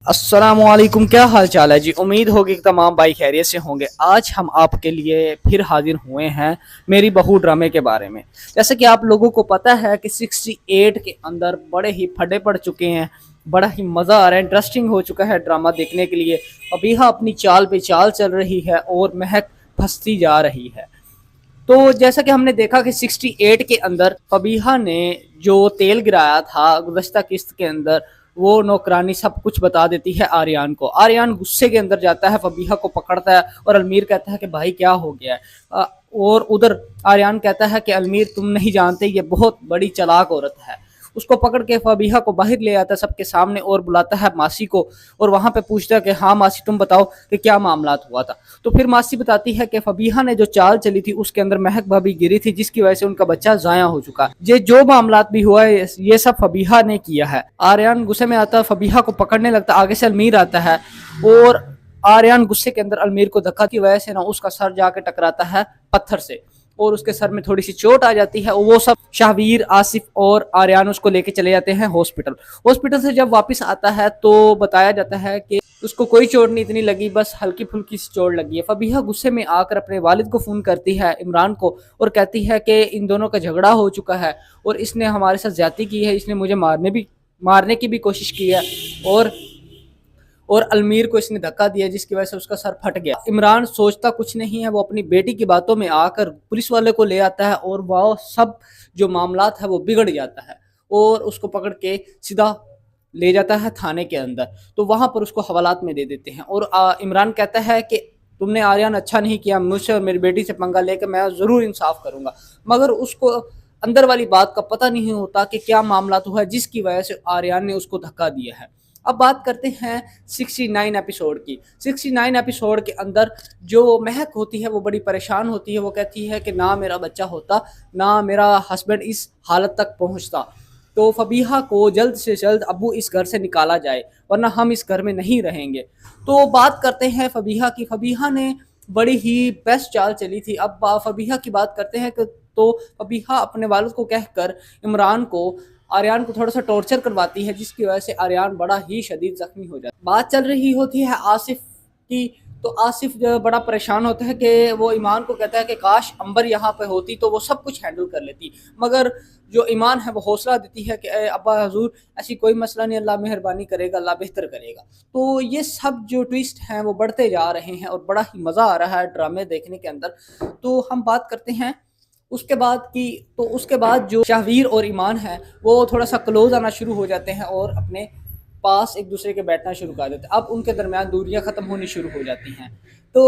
السلام علیکم، کیا حال چال ہے جی؟ امید ہوگی کہ تمام بھائی خیریت سے ہوں گے۔ آج ہم آپ کے لیے پھر حاضر ہوئے ہیں میری بہو ڈرامے کے بارے میں۔ جیسے کہ آپ لوگوں کو پتہ ہے کہ 68 کے اندر بڑے ہی پھڈے پڑ چکے ہیں، بڑا ہی مزہ آ رہا ہے، انٹرسٹنگ ہو چکا ہے ڈرامہ دیکھنے کے لیے۔ فبیہا اپنی چال پہ چال چل رہی ہے اور مہک پھنستی جا رہی ہے۔ تو جیسا کہ ہم نے دیکھا کہ 68 کے اندر فبیہا نے جو تیل گرایا تھا گزشتہ قسط کے اندر، وہ نوکرانی سب کچھ بتا دیتی ہے آریان کو۔ آریان غصے کے اندر جاتا ہے، فبیہا کو پکڑتا ہے اور المیر کہتا ہے کہ بھائی کیا ہو گیا ہے، اور ادھر آریان کہتا ہے کہ المیر تم نہیں جانتے، یہ بہت بڑی چلاک عورت ہے۔ اس کو پکڑ کے فبیہا کو باہر لے آتا ہے سب کے سامنے اور بلاتا ہے ماسی کو، اور وہاں پہ پوچھتا ہے کہ ہاں ماسی تم بتاؤ کہ کیا معاملات ہوا تھا۔ تو پھر ماسی بتاتی ہے کہ فبیہا نے جو چال چلی تھی اس کے اندر مہک بھابی گری تھی، جس کی وجہ سے ان کا بچہ ضائع ہو چکا۔ یہ جو معاملات بھی ہوا ہے یہ سب فبیہا نے کیا ہے۔ آریان غصے میں آتا ہے، فبیہا کو پکڑنے لگتا ہے، آگے سے المیر آتا ہے اور آریان غصے کے اندر المیر کو دھکا کی وجہ سے نا اس کا سر جا کے ٹکراتا ہے پتھر سے، اور اس کے سر میں تھوڑی سی چوٹ آ جاتی ہے۔ وہ سب شاہویر، آصف اور آریان اس کو لے کے چلے جاتے ہیں ہاسپٹل سے جب واپس آتا ہے تو بتایا جاتا ہے کہ اس کو کوئی چوٹ نہیں اتنی لگی، بس ہلکی پھلکی سی چوٹ لگی ہے۔ فبیہا غصے میں آ کر اپنے والد کو فون کرتی ہے، عمران کو، اور کہتی ہے کہ ان دونوں کا جھگڑا ہو چکا ہے اور اس نے ہمارے ساتھ زیادتی کی ہے، اس نے مجھے مارنے کی بھی کوشش کی ہے، اور المیر کو اس نے دھکا دیا جس کی وجہ سے اس کا سر پھٹ گیا۔ عمران سوچتا کچھ نہیں ہے، وہ اپنی بیٹی کی باتوں میں آ کر پولیس والے کو لے آتا ہے اور وہ سب جو معاملات ہے وہ بگڑ جاتا ہے، اور اس کو پکڑ کے سیدھا لے جاتا ہے تھانے کے اندر۔ تو وہاں پر اس کو حوالات میں دے دیتے ہیں، اور عمران کہتا ہے کہ تم نے آریان اچھا نہیں کیا، مجھ سے اور میری بیٹی سے پنگا لے کے میں ضرور انصاف کروں گا، مگر اس کو اندر والی بات کا پتہ نہیں ہوتا کہ کیا معاملات ہوا ہے جس کی وجہ سے آریان نے اس کو دھکا دیا ہے۔ اب بات کرتے ہیں 69 ایپیسوڈ کی۔ 69 ایپیسوڈ کے اندر جو مہک ہوتی ہے وہ بڑی پریشان ہوتی ہے، وہ کہتی ہے کہ نہ میرا بچہ ہوتا، نہ میرا ہسبینڈ اس حالت تک پہنچتا، تو فبیہا کو جلد سے جلد ابو اس گھر سے نکالا جائے ورنہ ہم اس گھر میں نہیں رہیں گے۔ تو بات کرتے ہیں فبیہا کی۔ فبیہا نے بڑی ہی بیسٹ چال چلی تھی۔ اب فبیہا کی بات کرتے ہیں کہ تو فبیہا اپنے والد کو کہہ کر عمران کو آریان کو تھوڑا سا ٹارچر کرواتی ہے، جس کی وجہ سے آریان بڑا ہی شدید زخمی ہو جاتا ہے۔ بات چل رہی ہوتی ہے آصف کی، تو آصف جو بڑا پریشان ہوتا ہے کہ وہ ایمان کو کہتا ہے کہ کاش امبر یہاں پہ ہوتی تو وہ سب کچھ ہینڈل کر لیتی، مگر جو ایمان ہے وہ حوصلہ دیتی ہے کہ اے ابا حضور ایسی کوئی مسئلہ نہیں، اللہ مہربانی کرے گا، اللہ بہتر کرے گا۔ تو یہ سب جو ٹویسٹ ہیں وہ بڑھتے جا رہے ہیں اور بڑا ہی مزہ آ رہا ہے ڈرامے دیکھنے کے اندر۔ تو ہم بات کرتے ہیں اس کے بعد جو شاہویر اور ایمان ہے وہ تھوڑا سا کلوز آنا شروع ہو جاتے ہیں اور اپنے پاس ایک دوسرے کے بیٹھنا شروع کر دیتے ہیں۔ اب ان کے درمیان دوریاں ختم ہونی شروع ہو جاتی ہیں۔ تو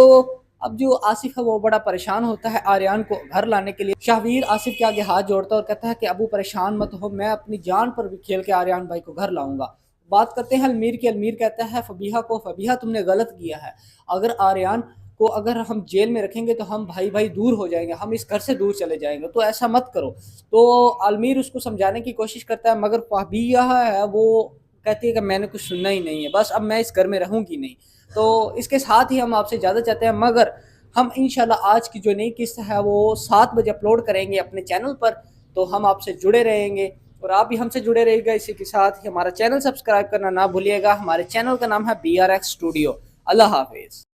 اب جو آصف ہے وہ بڑا پریشان ہوتا ہے آریان کو گھر لانے کے لیے۔ شاہویر آصف کے آگے ہاتھ جوڑتا ہے اور کہتا ہے کہ ابو پریشان مت ہو، میں اپنی جان پر بھی کھیل کے آریان بھائی کو گھر لاؤں گا۔ بات کرتے ہیں المیر کی۔ المیر کہتا ہے فبیہا کو، فبیہا تم نے غلط کیا ہے، اگر آریان کو اگر ہم جیل میں رکھیں گے تو ہم بھائی بھائی دور ہو جائیں گے، ہم اس گھر سے دور چلے جائیں گے، تو ایسا مت کرو۔ تو المیر اس کو سمجھانے کی کوشش کرتا ہے، مگر فبیہا ہے وہ کہتی ہے کہ میں نے کچھ سننا ہی نہیں ہے، بس اب میں اس گھر میں رہوں گی نہیں۔ تو اس کے ساتھ ہی ہم آپ سے اجازت چاہتے ہیں، مگر ہم انشاءاللہ آج کی جو نئی قسط ہے وہ 7 بجے اپلوڈ کریں گے اپنے چینل پر، تو ہم آپ سے جڑے رہیں گے اور آپ بھی ہم سے جڑے رہے گا۔ اسی کے ساتھ ہی ہمارا چینل سبسکرائب کرنا نہ بھولیے گا۔ ہمارے چینل کا نام ہے BRX اسٹوڈیو۔ اللہ حافظ۔